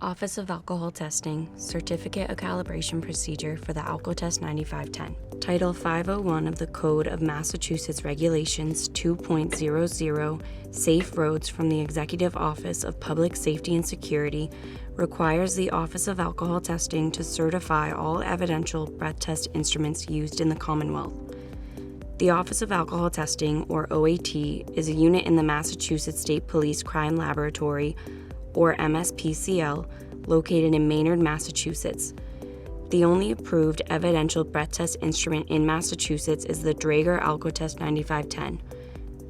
Office of Alcohol Testing, Certificate of Calibration Procedure for the Alcotest 9510. Title 501 of the Code of Massachusetts Regulations 2.00, Safe Roads from the Executive Office of Public Safety and Security requires the Office of Alcohol Testing to certify all evidential breath test instruments used in the Commonwealth. The Office of Alcohol Testing, or OAT, is a unit in the Massachusetts State Police Crime Laboratory, or MSPCL, located in Maynard, Massachusetts. The only approved evidential breath test instrument in Massachusetts is the Draeger Alcotest 9510.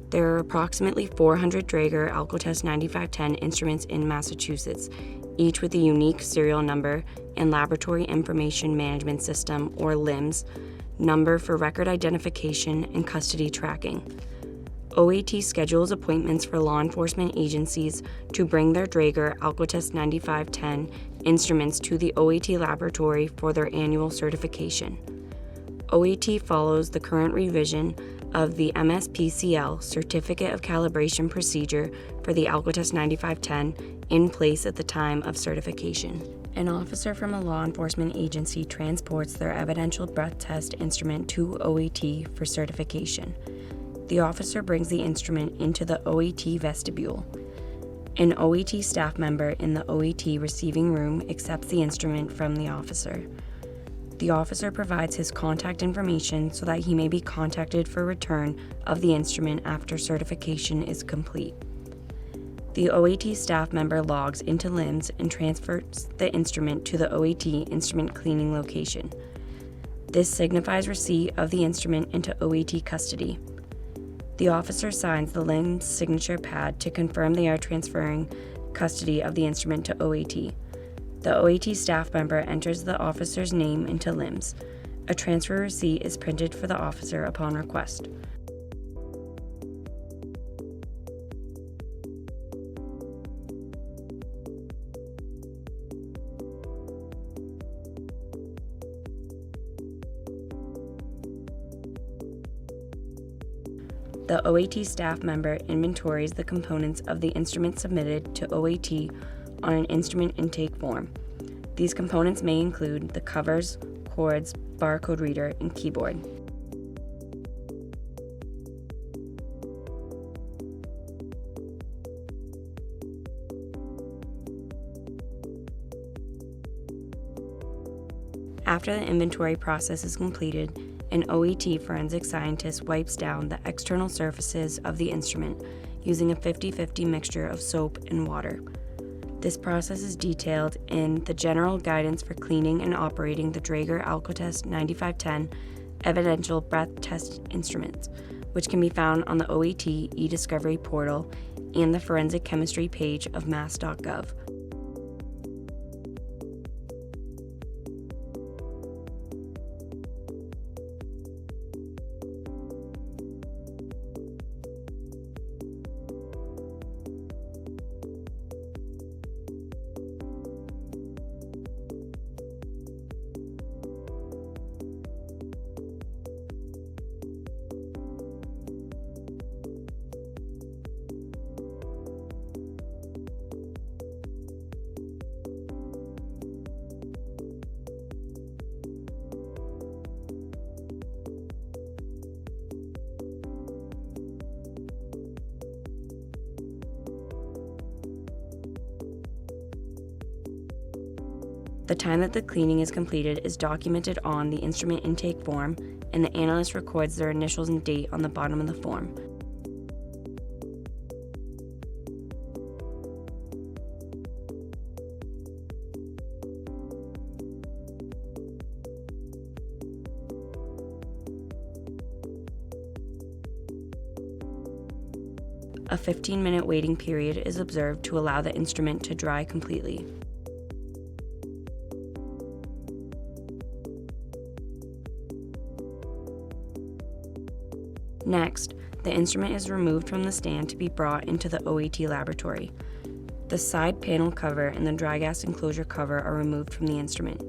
There are approximately 400 Draeger Alcotest 9510 instruments in Massachusetts, each with a unique serial number and Laboratory Information Management System, or LIMS, number for record identification and custody tracking. OAT schedules appointments for law enforcement agencies to bring their Draeger Alcotest 9510 instruments to the OAT Laboratory for their annual certification. OAT follows the current revision of the MSPCL Certificate of Calibration Procedure for the Alcotest 9510 in place at the time of certification. An officer from a law enforcement agency transports their evidential breath test instrument to OAT for certification. The officer brings the instrument into the OAT vestibule. An OAT staff member in the OAT receiving room accepts the instrument from the officer. The officer provides his contact information so that he may be contacted for return of the instrument after certification is complete. The OAT staff member logs into LIMS and transfers the instrument to the OAT instrument cleaning location. This signifies receipt of the instrument into OAT custody. The officer signs the LIMS signature pad to confirm they are transferring custody of the instrument to OAT. The OAT staff member enters the officer's name into LIMS. A transfer receipt is printed for the officer upon request. The OAT staff member inventories the components of the instrument submitted to OAT on an instrument intake form. These components may include the covers, cords, barcode reader, and keyboard. After the inventory process is completed, an OAT forensic scientist wipes down the external surfaces of the instrument using a 50-50 mixture of soap and water. This process is detailed in the General Guidance for Cleaning and Operating the Draeger Alcotest 9510 Evidential Breath Test Instruments, which can be found on the OAT eDiscovery portal and the Forensic Chemistry page of mass.gov. The time that the cleaning is completed is documented on the instrument intake form, and the analyst records their initials and date on the bottom of the form. A 15-minute waiting period is observed to allow the instrument to dry completely. Next, the instrument is removed from the stand to be brought into the OAT laboratory. The side panel cover and the dry gas enclosure cover are removed from the instrument.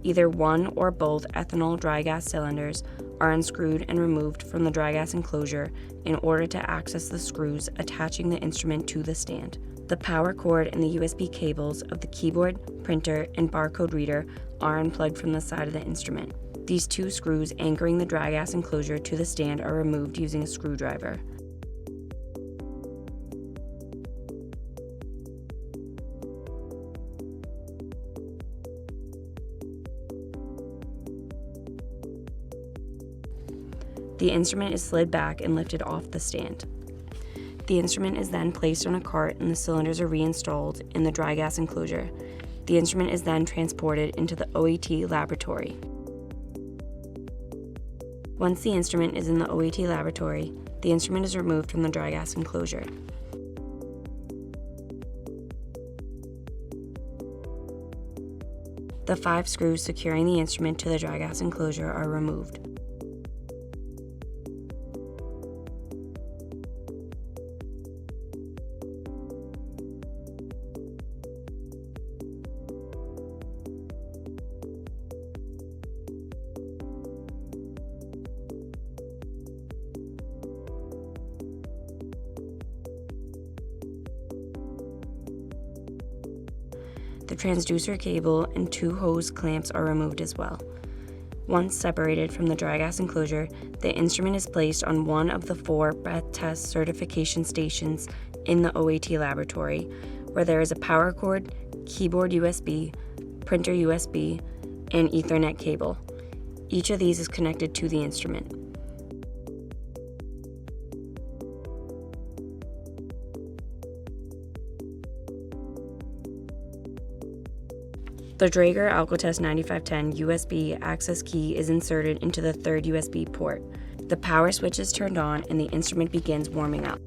Either one or both ethanol dry gas cylinders are unscrewed and removed from the dry gas enclosure in order to access the screws attaching the instrument to the stand. The power cord and the USB cables of the keyboard, printer, and barcode reader are unplugged from the side of the instrument. These two screws anchoring the dry gas enclosure to the stand are removed using a screwdriver. The instrument is slid back and lifted off the stand. The instrument is then placed on a cart and the cylinders are reinstalled in the dry gas enclosure. The instrument is then transported into the OAT Laboratory. Once the instrument is in the OAT Laboratory, the instrument is removed from the dry gas enclosure. The 5 screws securing the instrument to the dry gas enclosure are removed. The transducer cable and 2 hose clamps are removed as well. Once separated from the dry gas enclosure, the instrument is placed on one of the 4 breath test certification stations in the OAT Laboratory, where there is a power cord, keyboard USB, printer USB, and Ethernet cable. Each of these is connected to the instrument. The Draeger Alcotest 9510 USB access key is inserted into the 3rd USB port. The power switch is turned on and the instrument begins warming up.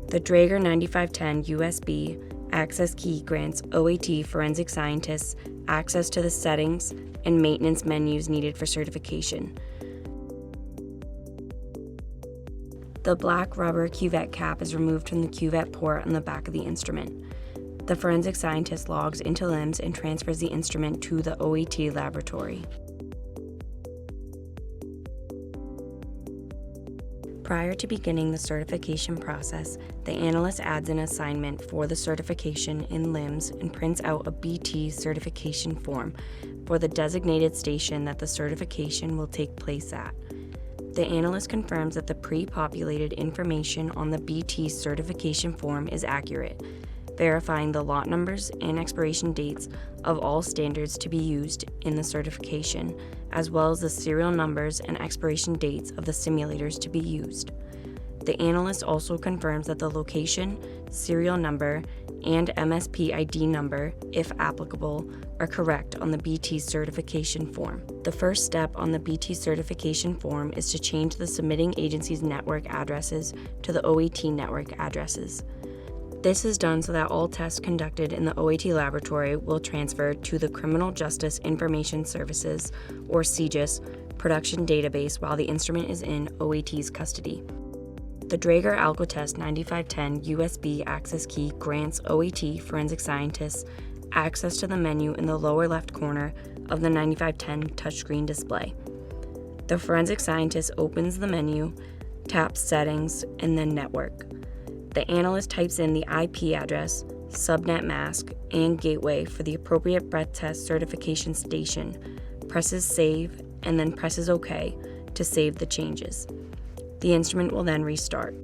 The Draeger 9510 USB access key grants OAT forensic scientists access to the settings and maintenance menus needed for certification. The black rubber cuvette cap is removed from the cuvette port on the back of the instrument. The forensic scientist logs into LIMS and transfers the instrument to the OAT Laboratory. Prior to beginning the certification process, the analyst adds an assignment for the certification in LIMS and prints out a BT certification form for the designated station that the certification will take place at. The analyst confirms that the pre-populated information on the BT certification form is accurate, verifying the lot numbers and expiration dates of all standards to be used in the certification, as well as the serial numbers and expiration dates of the simulators to be used. The analyst also confirms that the location, serial number, and MSP ID number, if applicable, are correct on the BT certification form. The first step on the BT certification form is to change the submitting agency's network addresses to the OAT network addresses. This is done so that all tests conducted in the OAT Laboratory will transfer to the Criminal Justice Information Services, or CJIS, production database while the instrument is in OAT's custody. The Draeger Alcotest 9510 USB access key grants OAT forensic scientists access to the menu in the lower left corner of the 9510 touchscreen display. The forensic scientist opens the menu, taps Settings, and then Network. The analyst types in the IP address, subnet mask, and gateway for the appropriate breath test certification station, presses Save, and then presses OK to save the changes. The instrument will then restart.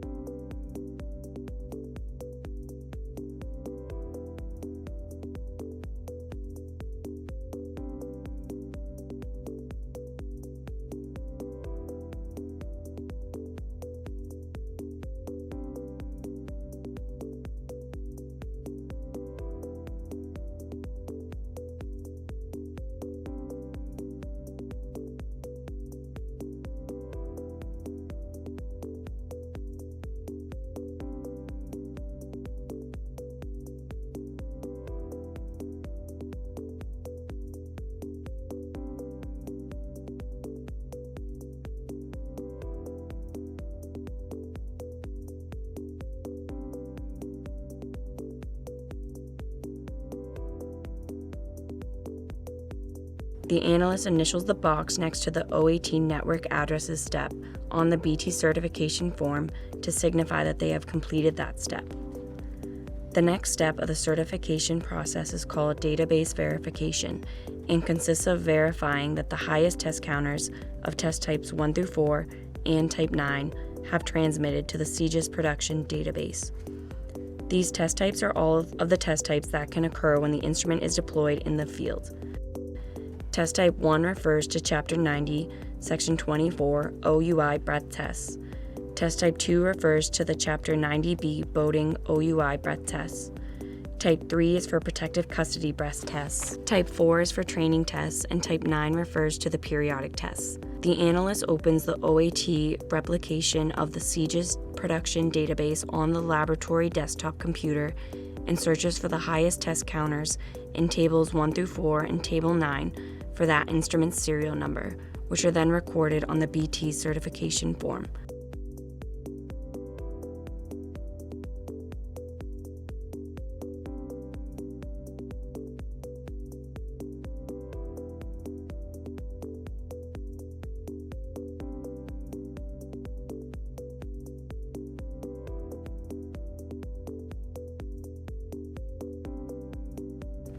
The analyst initials the box next to the OAT network addresses step on the BT certification form to signify that they have completed that step. The next step of the certification process is called database verification and consists of verifying that the highest test counters of test types 1 through 4 and type 9 have transmitted to the CGIS production database. These test types are all of the test types that can occur when the instrument is deployed in the field. Test type 1 refers to Chapter 90, Section 24, OUI breath tests. Test type 2 refers to the Chapter 90B boating OUI breath tests. Type 3 is for protective custody breath tests. Type 4 is for training tests, and Type 9 refers to the periodic tests. The analyst opens the OAT replication of the CGIS production database on the laboratory desktop computer and searches for the highest test counters in tables 1 through 4 and table 9 for that instrument's serial number, which are then recorded on the BT certification form.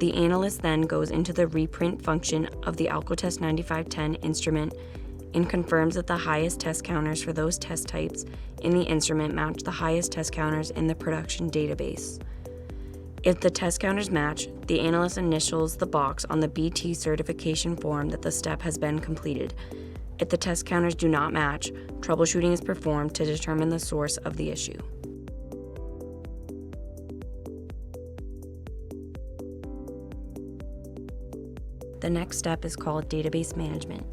The analyst then goes into the reprint function of the Alcotest 9510 instrument and confirms that the highest test counters for those test types in the instrument match the highest test counters in the production database. If the test counters match, the analyst initials the box on the BT certification form that the step has been completed. If the test counters do not match, troubleshooting is performed to determine the source of the issue. The next step is called database management.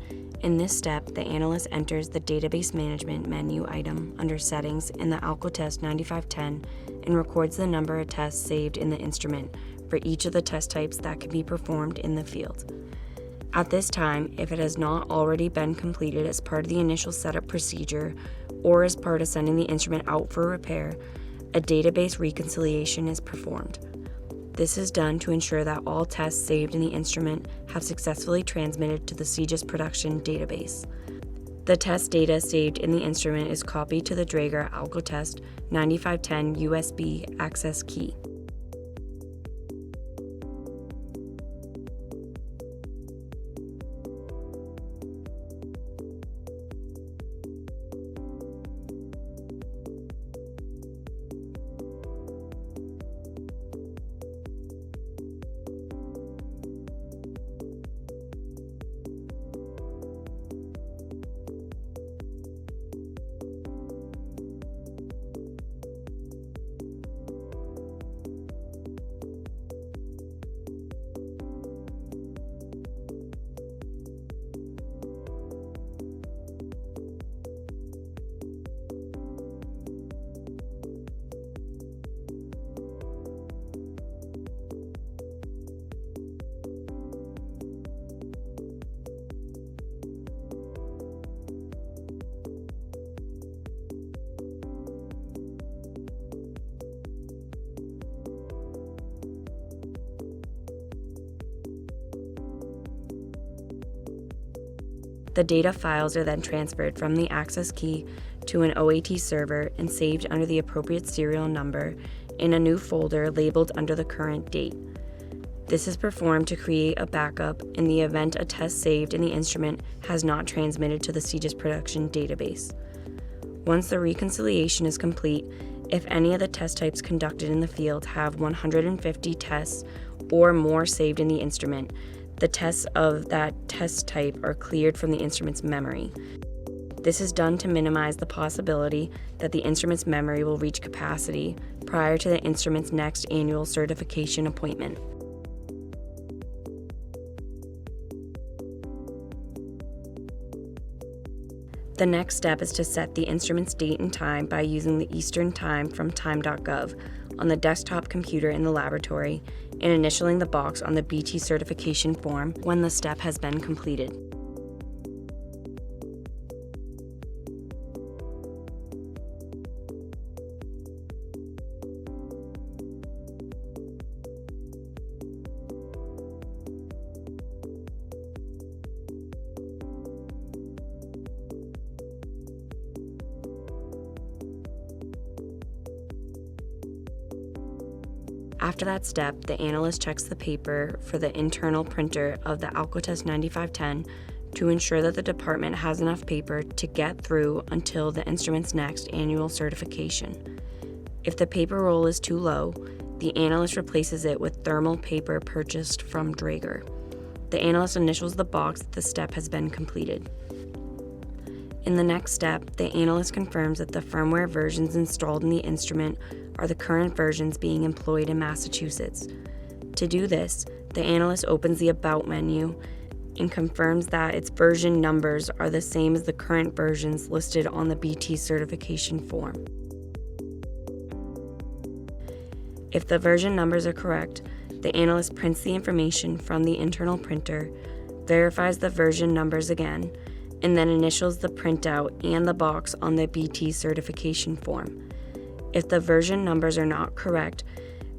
In this step, the analyst enters the database management menu item under settings in the Alcotest 9510 and records the number of tests saved in the instrument for each of the test types that can be performed in the field. At this time, if it has not already been completed as part of the initial setup procedure or as part of sending the instrument out for repair, a database reconciliation is performed. This is done to ensure that all tests saved in the instrument have successfully transmitted to the CGIS production database. The test data saved in the instrument is copied to the Draeger Alcotest 9510 USB access key. The data files are then transferred from the access key to an OAT server and saved under the appropriate serial number in a new folder labeled under the current date. This is performed to create a backup in the event a test saved in the instrument has not transmitted to the CGIS production database. Once the reconciliation is complete, if any of the test types conducted in the field have 150 tests or more saved in the instrument, the tests of that test type are cleared from the instrument's memory. This is done to minimize the possibility that the instrument's memory will reach capacity prior to the instrument's next annual certification appointment. The next step is to set the instrument's date and time by using the Eastern Time from time.gov on the desktop computer in the laboratory and initialing the box on the BT certification form when the step has been completed. After that step, the analyst checks the paper for the internal printer of the Alcotest 9510 to ensure that the department has enough paper to get through until the instrument's next annual certification. If the paper roll is too low, the analyst replaces it with thermal paper purchased from Draeger. The analyst initials the box that the step has been completed. In the next step, the analyst confirms that the firmware versions installed in the instrument are the current versions being employed in Massachusetts. To do this, the analyst opens the About menu and confirms that its version numbers are the same as the current versions listed on the BT certification form. If the version numbers are correct, the analyst prints the information from the internal printer, verifies the version numbers again, and then initials the printout and the box on the BT certification form. If the version numbers are not correct,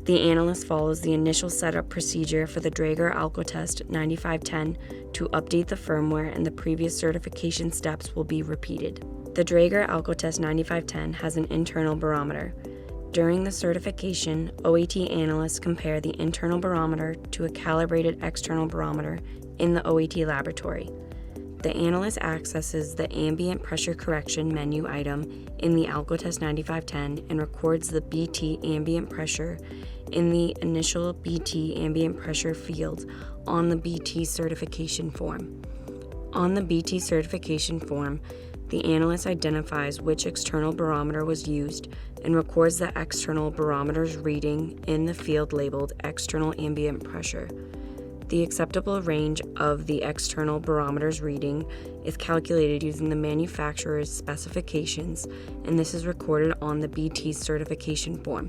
the analyst follows the initial setup procedure for the Draeger Alcotest 9510 to update the firmware, and the previous certification steps will be repeated. The Draeger Alcotest 9510 has an internal barometer. During the certification, OAT analysts compare the internal barometer to a calibrated external barometer in the OAT Laboratory. The analyst accesses the ambient pressure correction menu item in the Alcotest 9510 and records the BT ambient pressure in the initial BT ambient pressure field on the BT certification form. On the BT certification form, the analyst identifies which external barometer was used and records the external barometer's reading in the field labeled external ambient pressure. The acceptable range of the external barometer's reading is calculated using the manufacturer's specifications, and this is recorded on the BT certification form.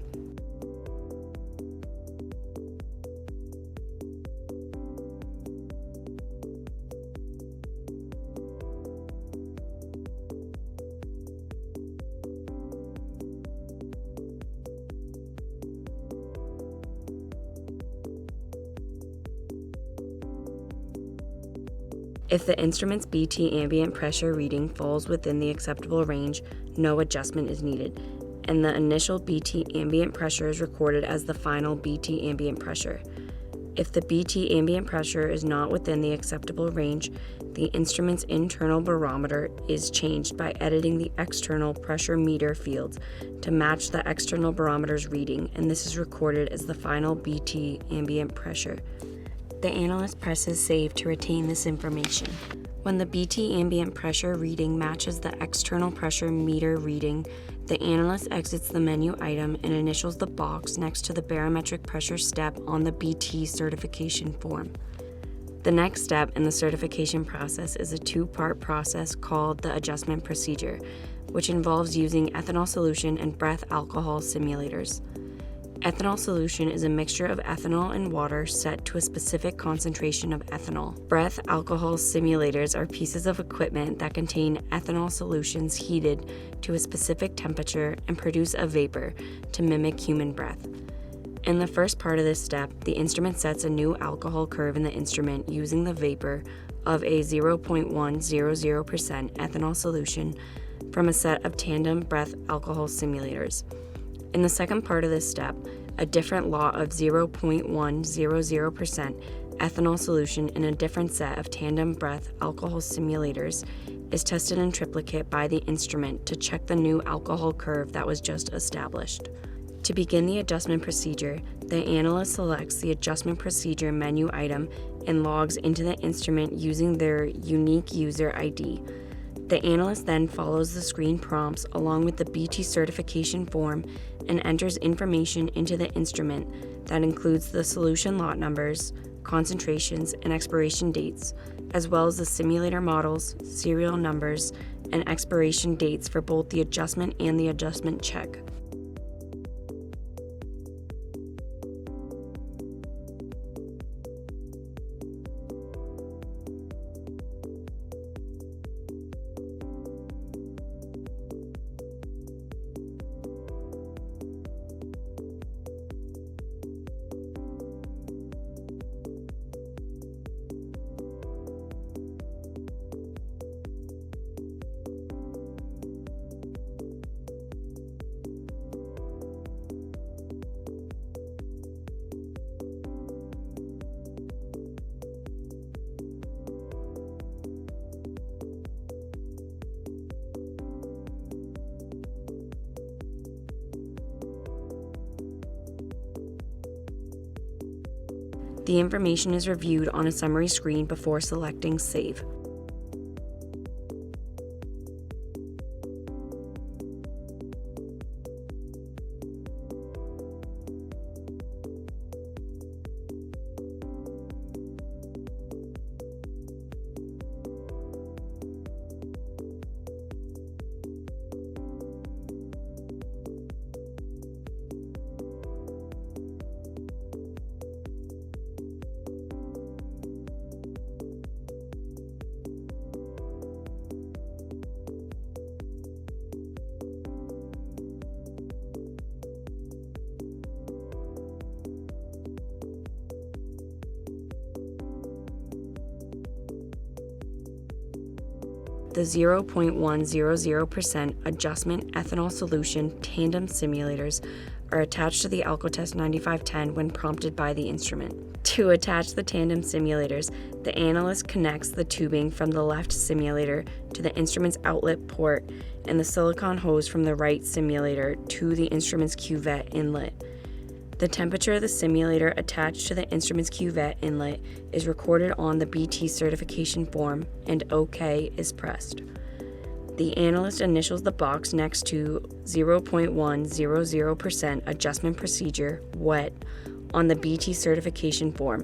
If the instrument's BT ambient pressure reading falls within the acceptable range, no adjustment is needed, and the initial BT ambient pressure is recorded as the final BT ambient pressure. If the BT ambient pressure is not within the acceptable range, the instrument's internal barometer is changed by editing the external pressure meter fields to match the external barometer's reading, and this is recorded as the final BT ambient pressure. The analyst presses Save to retain this information. When the BT ambient pressure reading matches the external pressure meter reading, the analyst exits the menu item and initials the box next to the barometric pressure step on the BT certification form. The next step in the certification process is a two-part process called the adjustment procedure, which involves using ethanol solution and breath alcohol simulators. Ethanol solution is a mixture of ethanol and water set to a specific concentration of ethanol. Breath alcohol simulators are pieces of equipment that contain ethanol solutions heated to a specific temperature and produce a vapor to mimic human breath. In the first part of this step, the instrument sets a new alcohol curve in the instrument using the vapor of a 0.100% ethanol solution from a set of tandem breath alcohol simulators. In the second part of this step, a different lot of 0.100% ethanol solution in a different set of tandem breath alcohol simulators is tested in triplicate by the instrument to check the new alcohol curve that was just established. To begin the adjustment procedure, the analyst selects the adjustment procedure menu item and logs into the instrument using their unique user ID. The analyst then follows the screen prompts along with the BT certification form and enters information into the instrument that includes the solution lot numbers, concentrations, and expiration dates, as well as the simulator models, serial numbers, and expiration dates for both the adjustment and the adjustment check. The information is reviewed on a summary screen before selecting Save. The 0.100% adjustment ethanol solution tandem simulators are attached to the Alcotest 9510 when prompted by the instrument. To attach the tandem simulators, the analyst connects the tubing from the left simulator to the instrument's outlet port and the silicone hose from the right simulator to the instrument's cuvette inlet. The temperature of the simulator attached to the instrument's cuvette inlet is recorded on the BT certification form and OK is pressed. The analyst initials the box next to 0.100% adjustment procedure wet on the BT certification form,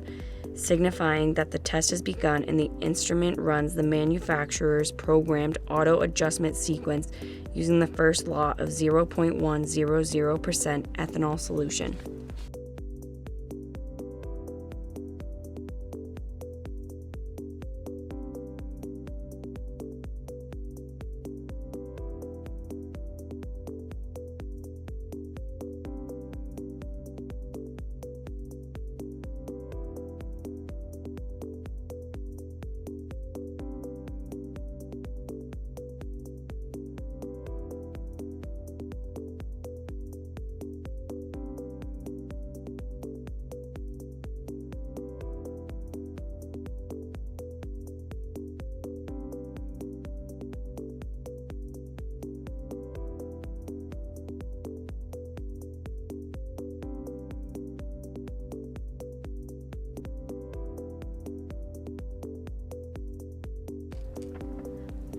signifying that the test has begun and the instrument runs the manufacturer's programmed auto adjustment sequence using the first law of 0.100% ethanol solution.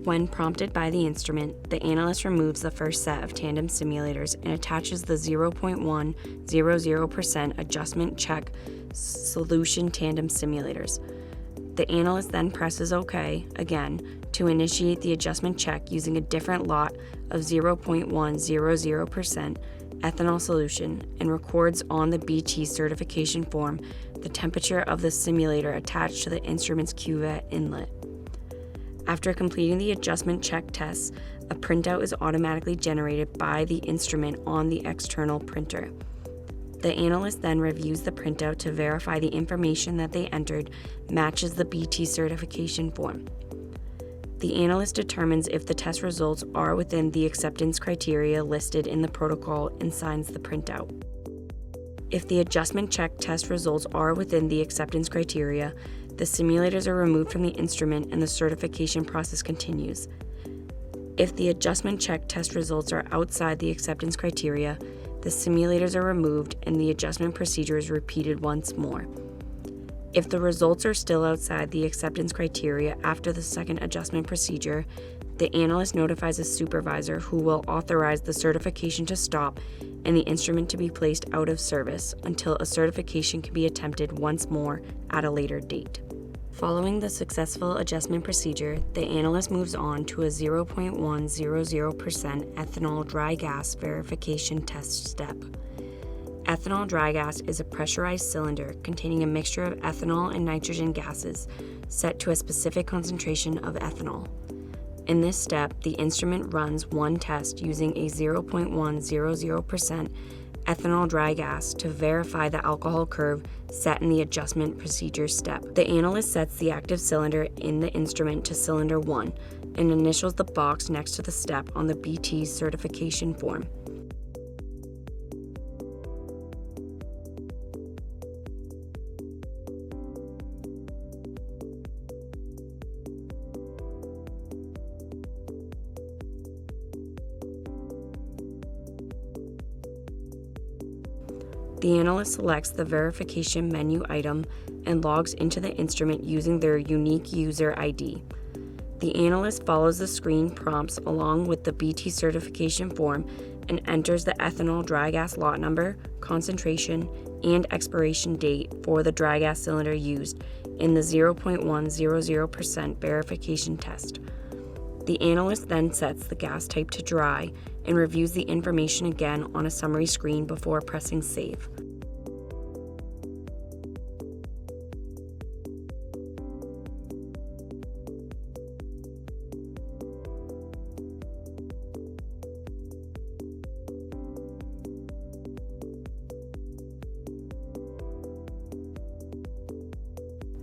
When prompted by the instrument, the analyst removes the first set of tandem simulators and attaches the 0.100% adjustment check solution tandem simulators. The analyst then presses OK again to initiate the adjustment check using a different lot of 0.100% ethanol solution and records on the BT certification form the temperature of the simulator attached to the instrument's cuvette inlet. After completing the adjustment check tests, a printout is automatically generated by the instrument on the external printer. The analyst then reviews the printout to verify the information that they entered matches the BT certification form. The analyst determines if the test results are within the acceptance criteria listed in the protocol and signs the printout. If the adjustment check test results are within the acceptance criteria, the simulators are removed from the instrument and the certification process continues. If the adjustment check test results are outside the acceptance criteria, the simulators are removed and the adjustment procedure is repeated once more. If the results are still outside the acceptance criteria after the second adjustment procedure, the analyst notifies a supervisor who will authorize the certification to stop and the instrument to be placed out of service until a certification can be attempted once more at a later date. Following the successful adjustment procedure, the analyst moves on to a 0.100% ethanol dry gas verification test step. Ethanol dry gas is a pressurized cylinder containing a mixture of ethanol and nitrogen gases set to a specific concentration of ethanol. In this step, the instrument runs one test using a 0.100% ethanol dry gas to verify the alcohol curve set in the adjustment procedure step. The analyst sets the active cylinder in the instrument to cylinder 1 and initials the box next to the step on the BT certification form. The analyst selects the verification menu item and logs into the instrument using their unique user ID. The analyst follows the screen prompts along with the BT certification form and enters the ethanol dry gas lot number, concentration, and expiration date for the dry gas cylinder used in the 0.100% verification test. The analyst then sets the gas type to dry and reviews the information again on a summary screen before pressing save.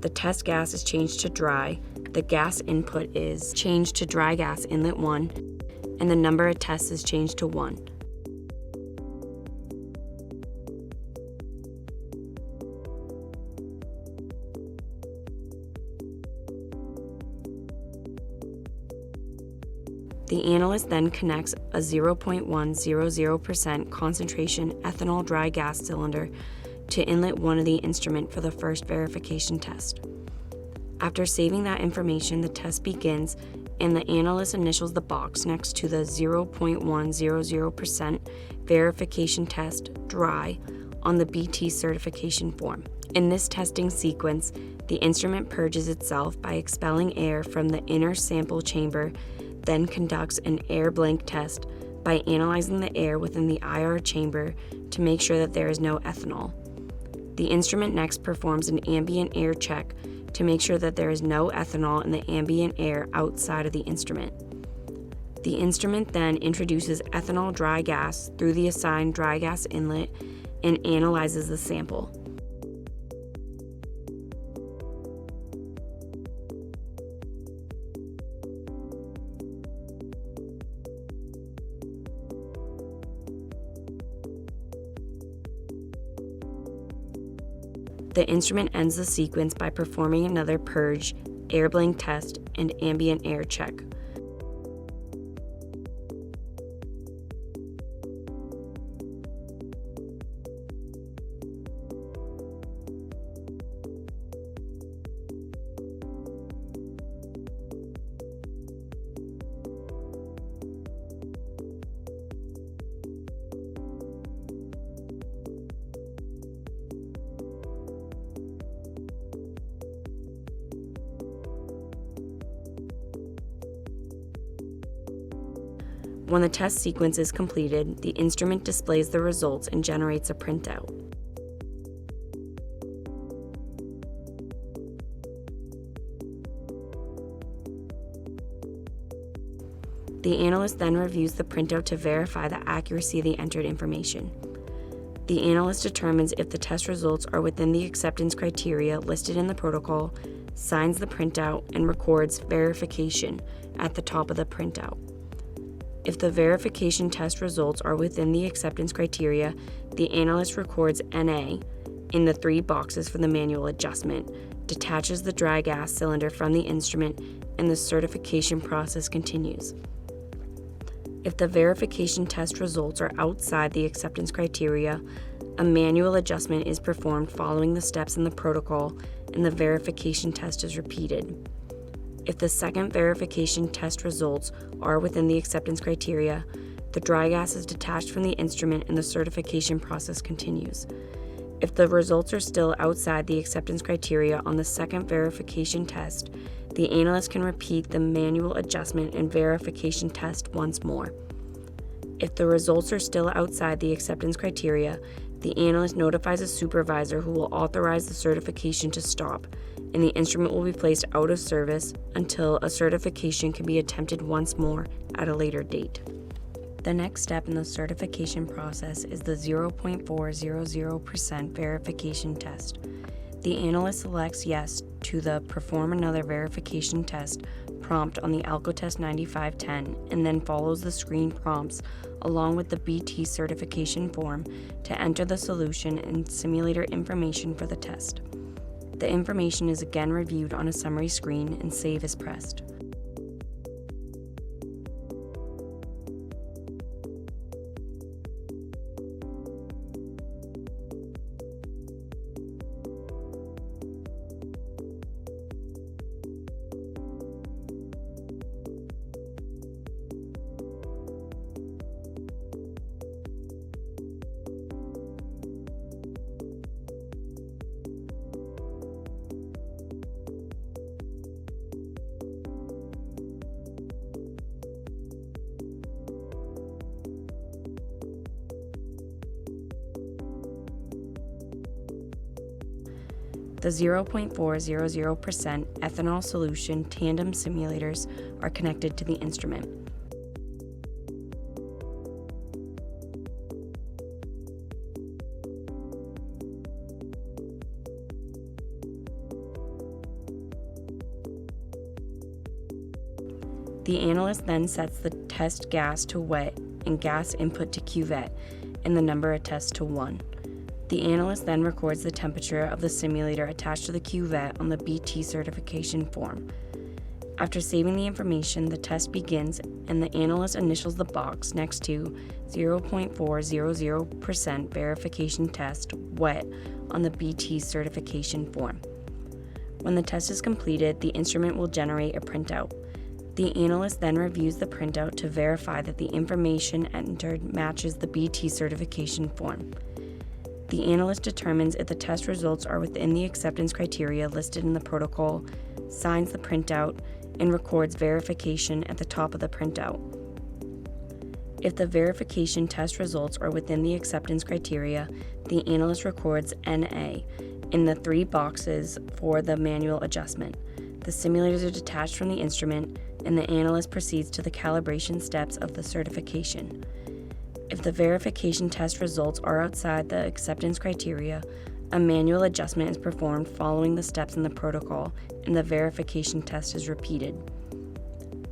The test gas is changed to dry, the gas input is changed to dry gas inlet 1, and the number of tests is changed to 1. The analyst then connects a 0.100% concentration ethanol dry gas cylinder to inlet 1 of the instrument for the first verification test. After saving that information, the test begins and the analyst initials the box next to the 0.100% verification test dry on the BT certification form. In this testing sequence, the instrument purges itself by expelling air from the inner sample chamber, then conducts an air blank test by analyzing the air within the IR chamber to make sure that there is no ethanol. The instrument next performs an ambient air check to make sure that there is no ethanol in the ambient air outside of the instrument. The instrument then introduces ethanol dry gas through the assigned dry gas inlet and analyzes the sample. The instrument ends the sequence by performing another purge, air blank test, and ambient air check. When the test sequence is completed, the instrument displays the results and generates a printout. The analyst then reviews the printout to verify the accuracy of the entered information. The analyst determines if the test results are within the acceptance criteria listed in the protocol, signs the printout, and records verification at the top of the printout. If the verification test results are within the acceptance criteria, the analyst records NA in the 3 boxes for the manual adjustment, detaches the dry gas cylinder from the instrument, and the certification process continues. If the verification test results are outside the acceptance criteria, a manual adjustment is performed following the steps in the protocol, and the verification test is repeated. If the second verification test results are within the acceptance criteria, the dry gas is detached from the instrument and the certification process continues. If the results are still outside the acceptance criteria on the second verification test, the analyst can repeat the manual adjustment and verification test once more. If the results are still outside the acceptance criteria, the analyst notifies a supervisor who will authorize the certification to stop, and the instrument will be placed out of service until a certification can be attempted once more at a later date. The next step in the certification process is the 0.400% verification test. The analyst selects yes to the Perform Another Verification Test prompt on the Alcotest 9510 and then follows the screen prompts along with the BT certification form to enter the solution and simulator information for the test. The information is again reviewed on a summary screen and save is pressed. The 0.400% ethanol solution tandem simulators are connected to the instrument. The analyst then sets the test gas to wet and gas input to cuvette and the number of tests to 1. The analyst then records the temperature of the simulator attached to the cuvette on the BT certification form. After saving the information, the test begins and the analyst initials the box next to 0.400% verification test wet on the BT certification form. When the test is completed, the instrument will generate a printout. The analyst then reviews the printout to verify that the information entered matches the BT certification form. The analyst determines if the test results are within the acceptance criteria listed in the protocol, signs the printout, and records verification at the top of the printout. If the verification test results are within the acceptance criteria, the analyst records NA in the 3 boxes for the manual adjustment. The simulators are detached from the instrument, and the analyst proceeds to the calibration steps of the certification. If the verification test results are outside the acceptance criteria, a manual adjustment is performed following the steps in the protocol, and the verification test is repeated.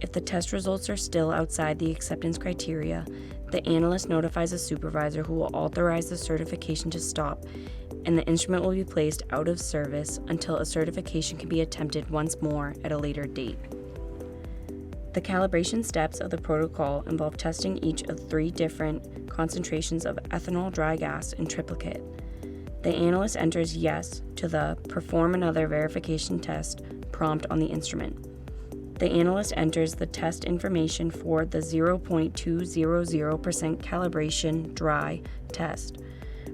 If the test results are still outside the acceptance criteria, the analyst notifies a supervisor who will authorize the certification to stop, and the instrument will be placed out of service until a certification can be attempted once more at a later date. The calibration steps of the protocol involve testing each of 3 different concentrations of ethanol dry gas in triplicate. The analyst enters yes to the perform another verification test prompt on the instrument. The analyst enters the test information for the 0.200% calibration dry test,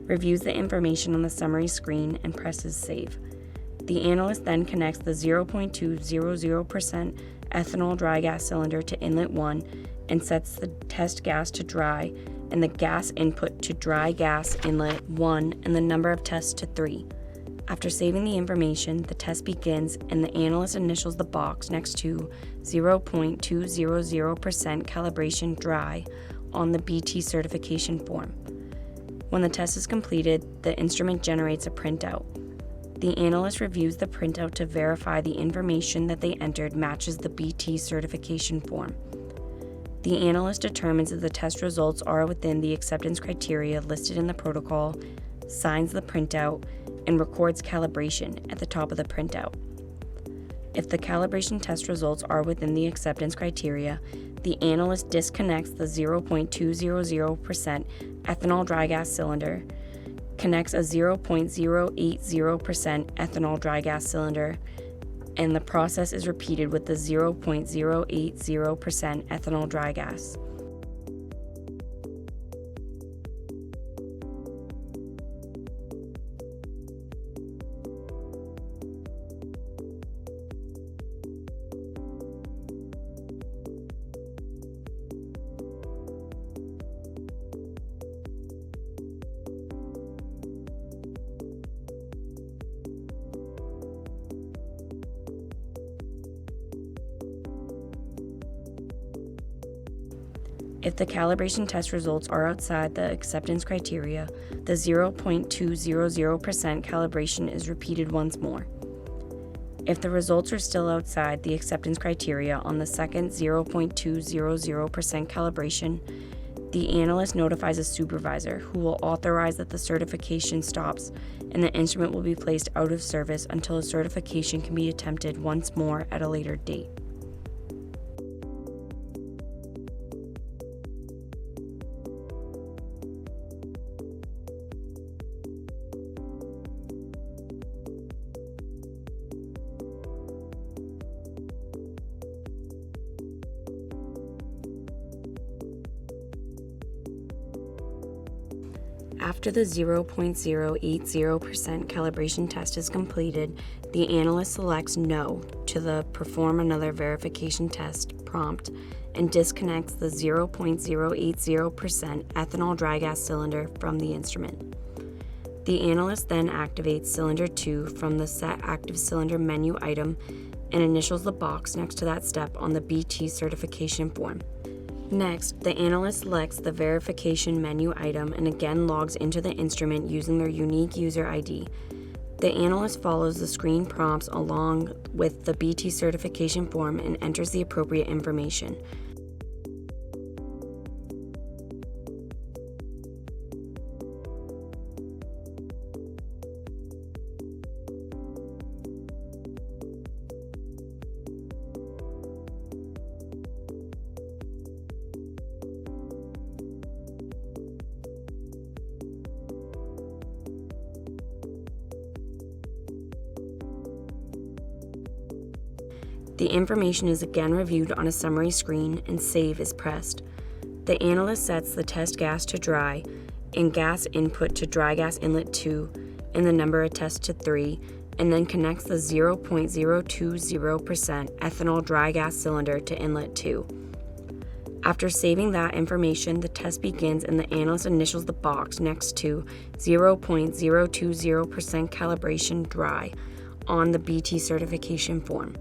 reviews the information on the summary screen, and presses save. The analyst then connects the 0.200% ethanol dry gas cylinder to inlet 1 and sets the test gas to dry and the gas input to dry gas inlet 1 and the number of tests to 3. After saving the information, the test begins and the analyst initials the box next to 0.200% calibration dry on the BT certification form. When the test is completed, the instrument generates a printout. The analyst reviews the printout to verify the information that they entered matches the BT certification form. The analyst determines if the test results are within the acceptance criteria listed in the protocol, signs the printout, and records calibration at the top of the printout. If the calibration test results are within the acceptance criteria, the analyst disconnects the 0.200% ethanol dry gas cylinder, connects a 0.080% ethanol dry gas cylinder, and the process is repeated with the 0.080% ethanol dry gas. If the calibration test results are outside the acceptance criteria, the 0.200% calibration is repeated once more. If the results are still outside the acceptance criteria on the second 0.200% calibration, the analyst notifies a supervisor who will authorize that the certification stops and the instrument will be placed out of service until a certification can be attempted once more at a later date. After the 0.080% calibration test is completed, the analyst selects No to the Perform Another Verification Test prompt and disconnects the 0.080% ethanol dry gas cylinder from the instrument. The analyst then activates cylinder 2 from the Set Active Cylinder menu item and initials the box next to that step on the BT certification form. Next, the analyst selects the verification menu item and again logs into the instrument using their unique user ID. The analyst follows the screen prompts along with the BT certification form and enters the appropriate information. The information is again reviewed on a summary screen and Save is pressed. The analyst sets the test gas to dry and gas input to dry gas inlet 2 and the number of tests to 3, and then connects the 0.020% ethanol dry gas cylinder to inlet 2. After saving that information, the test begins and the analyst initials the box next to 0.020% calibration dry on the BT certification form.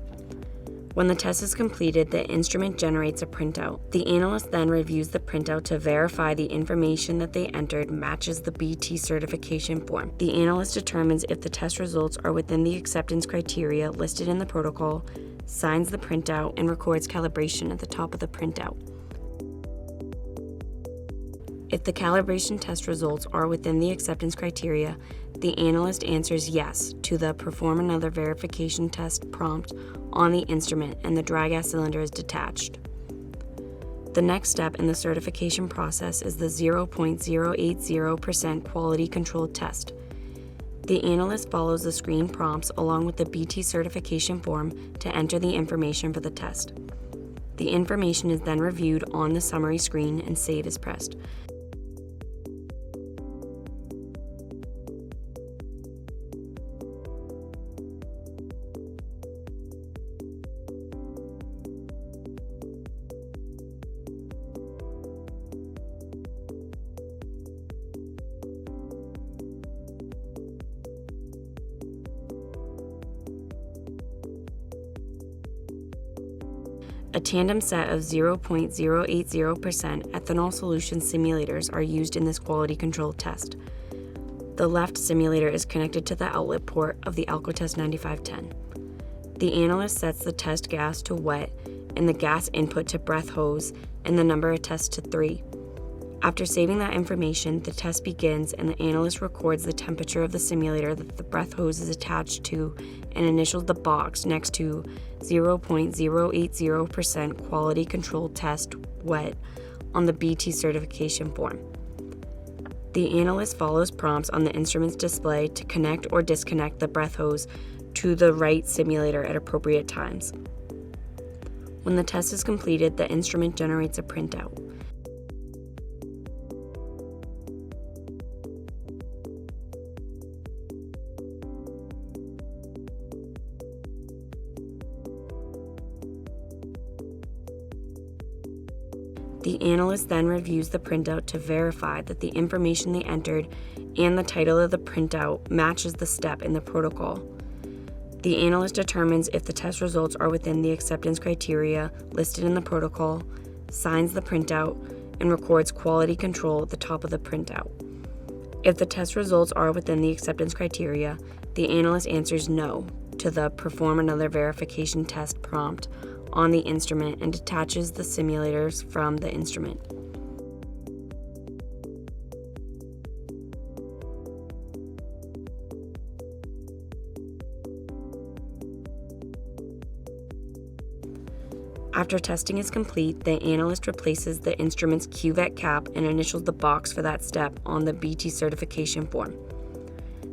When the test is completed, the instrument generates a printout. The analyst then reviews the printout to verify the information that they entered matches the BT certification form. The analyst determines if the test results are within the acceptance criteria listed in the protocol, signs the printout, and records calibration at the top of the printout. If the calibration test results are within the acceptance criteria, the analyst answers yes to the Perform Another Verification Test prompt on the instrument and the dry gas cylinder is detached. The next step in the certification process is the 0.080% quality control test. The analyst follows the screen prompts along with the BT certification form to enter the information for the test. The information is then reviewed on the summary screen and Save is pressed. A tandem set of 0.080% ethanol solution simulators are used in this quality control test. The left simulator is connected to the outlet port of the Alcotest 9510. The analyst sets the test gas to wet and the gas input to breath hose and the number of tests to 3. After saving that information, the test begins and the analyst records the temperature of the simulator that the breath hose is attached to and initials the box next to 0.080% quality control test wet on the BT certification form. The analyst follows prompts on the instrument's display to connect or disconnect the breath hose to the right simulator at appropriate times. When the test is completed, the instrument generates a printout. The analyst then reviews the printout to verify that the information they entered and the title of the printout matches the step in the protocol. The analyst determines if the test results are within the acceptance criteria listed in the protocol, signs the printout, and records quality control at the top of the printout. If the test results are within the acceptance criteria, the analyst answers no to the Perform Another Verification Test prompt on the instrument and detaches the simulators from the instrument. After testing is complete, the analyst replaces the instrument's cuvette cap and initials the box for that step on the BT certification form.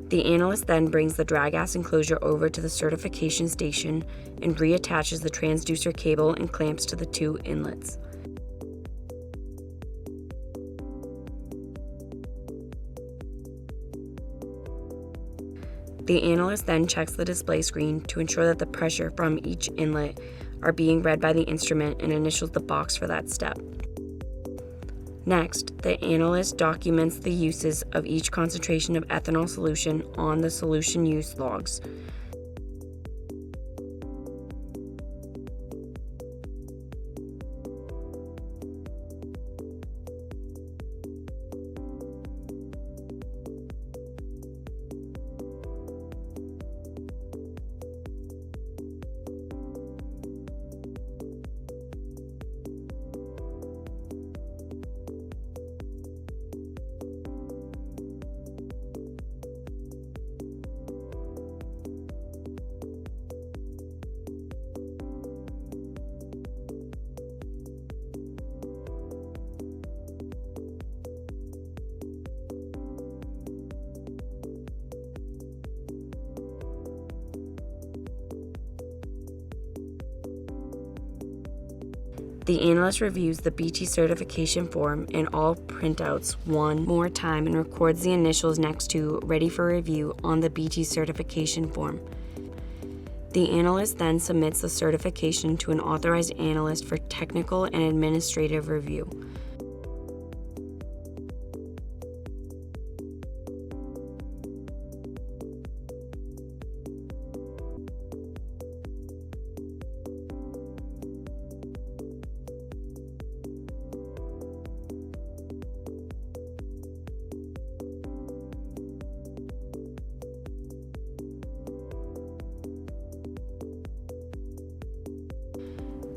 The analyst then brings the dry gas enclosure over to the certification station and reattaches the transducer cable and clamps to the 2 inlets. The analyst then checks the display screen to ensure that the pressure from each inlet are being read by the instrument and initials the box for that step. Next, the analyst documents the uses of each concentration of ethanol solution on the solution use logs. The analyst reviews the BT certification form and all printouts one more time and records the initials next to "Ready for Review" on the BT certification form. The analyst then submits the certification to an authorized analyst for technical and administrative review.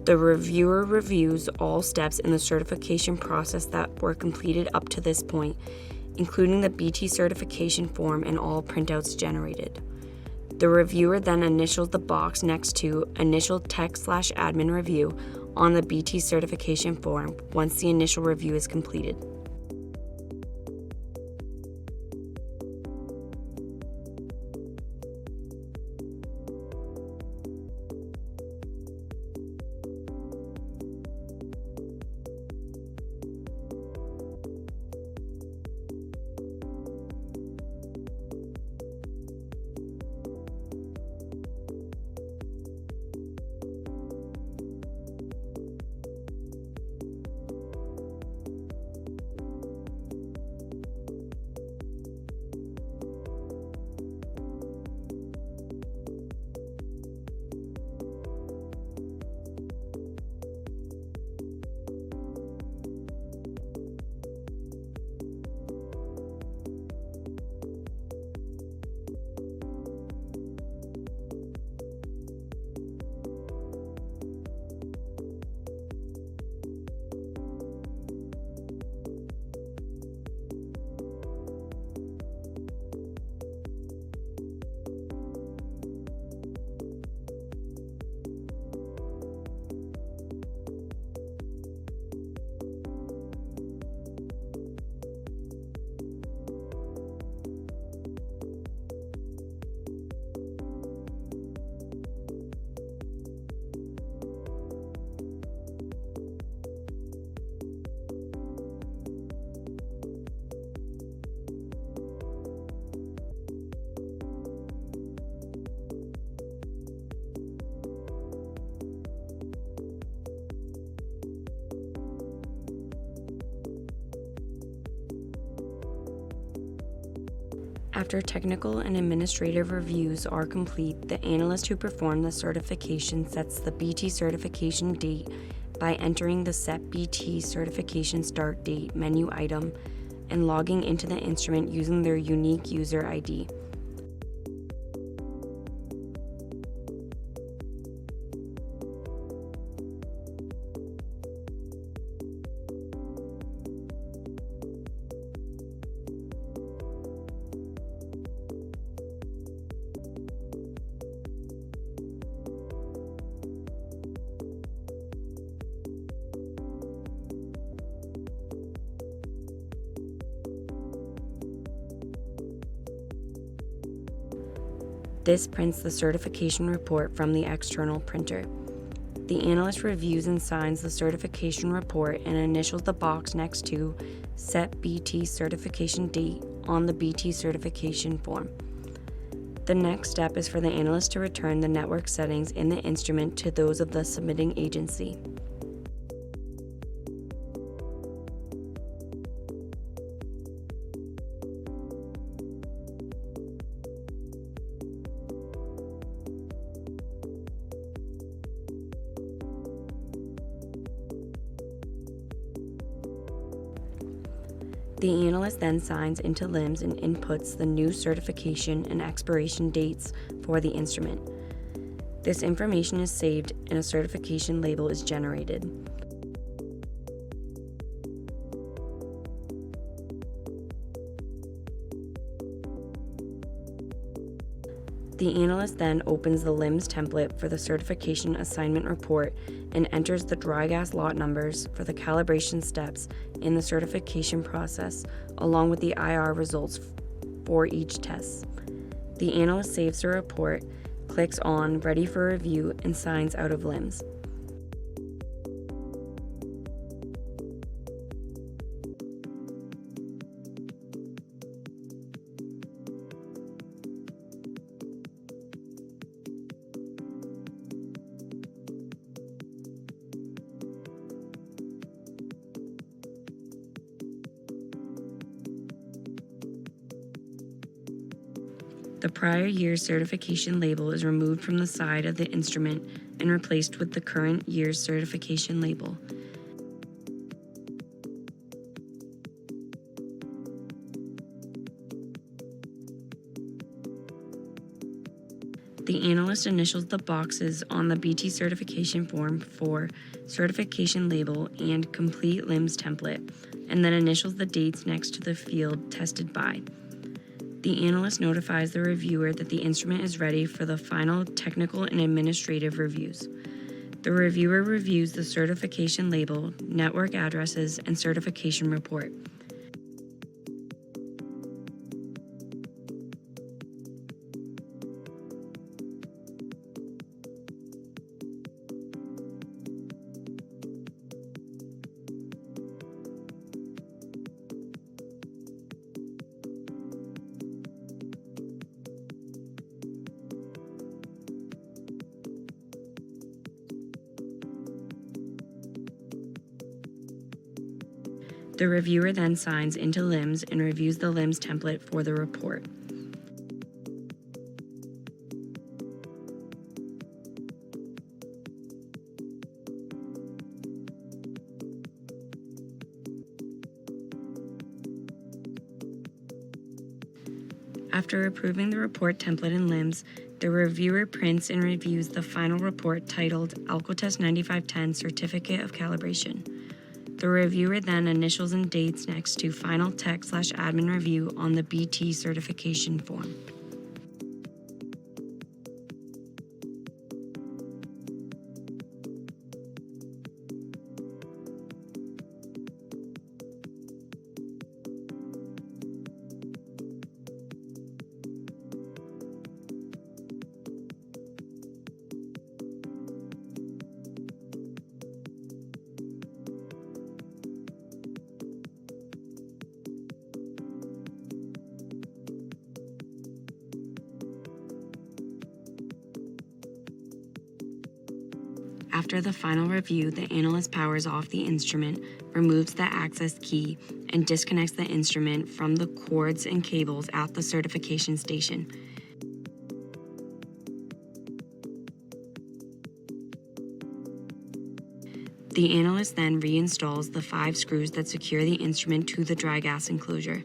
The reviewer reviews all steps in the certification process that were completed up to this point, including the BT certification form and all printouts generated. The reviewer then initials the box next to "Initial Tech/Admin Review" on the BT certification form once the initial review is completed. After technical and administrative reviews are complete, the analyst who performed the certification sets the BT certification date by entering the Set BT Certification Start Date menu item and logging into the instrument using their unique user ID. This prints the certification report from the external printer. The analyst reviews and signs the certification report and initials the box next to Set BT Certification Date on the BT certification form. The next step is for the analyst to return the network settings in the instrument to those of the submitting agency. The analyst then signs into LIMS and inputs the new certification and expiration dates for the instrument. This information is saved and a certification label is generated. The analyst then opens the LIMS template for the certification assignment report and enters the dry gas lot numbers for the calibration steps in the certification process, along with the IR results for each test. The analyst saves the report, clicks on Ready for Review, and signs out of LIMS. The prior year's certification label is removed from the side of the instrument and replaced with the current year's certification label. The analyst initials the boxes on the BT certification form for certification label and complete LIMS template, and then initials the dates next to the field tested by. The analyst notifies the reviewer that the instrument is ready for the final technical and administrative reviews. The reviewer reviews the certification label, network addresses, and certification report. The reviewer then signs into LIMS and reviews the LIMS template for the report. After approving the report template in LIMS, the reviewer prints and reviews the final report titled Alcotest 9510 Certificate of Calibration. The reviewer then initials and dates next to Final Tech/Admin Review on the BT certification form. After the final review, the analyst powers off the instrument, removes the access key, and disconnects the instrument from the cords and cables at the certification station. The analyst then reinstalls the 5 screws that secure the instrument to the dry gas enclosure.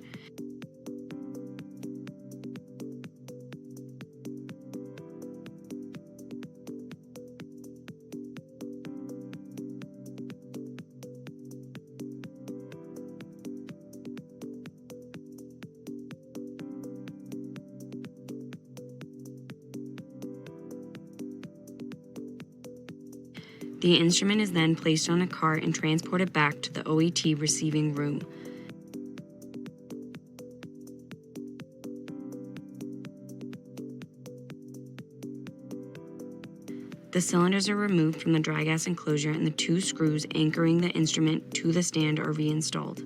The instrument is then placed on a cart and transported back to the OAT receiving room. The cylinders are removed from the dry gas enclosure and the 2 screws anchoring the instrument to the stand are reinstalled.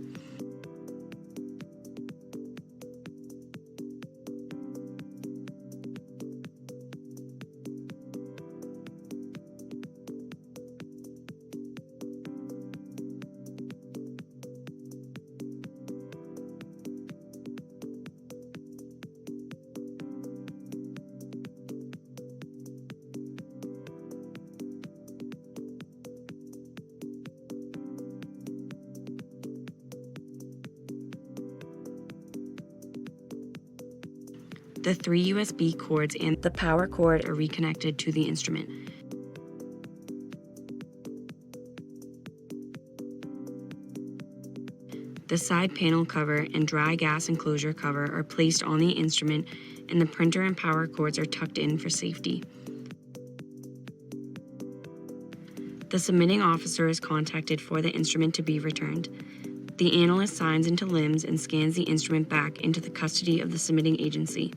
The 3 USB cords and the power cord are reconnected to the instrument. The side panel cover and dry gas enclosure cover are placed on the instrument, and the printer and power cords are tucked in for safety. The submitting officer is contacted for the instrument to be returned. The analyst signs into LIMS and scans the instrument back into the custody of the submitting agency.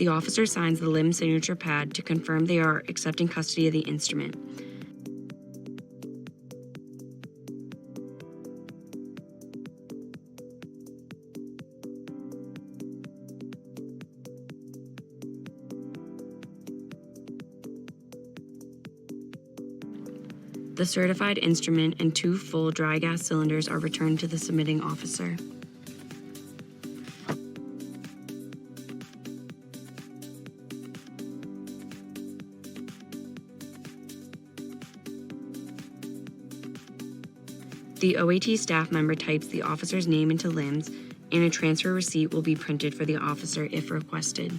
The officer signs the LIMS signature pad to confirm they are accepting custody of the instrument. The certified instrument and 2 full dry gas cylinders are returned to the submitting officer. The OAT staff member types the officer's name into LIMS, and a transfer receipt will be printed for the officer if requested.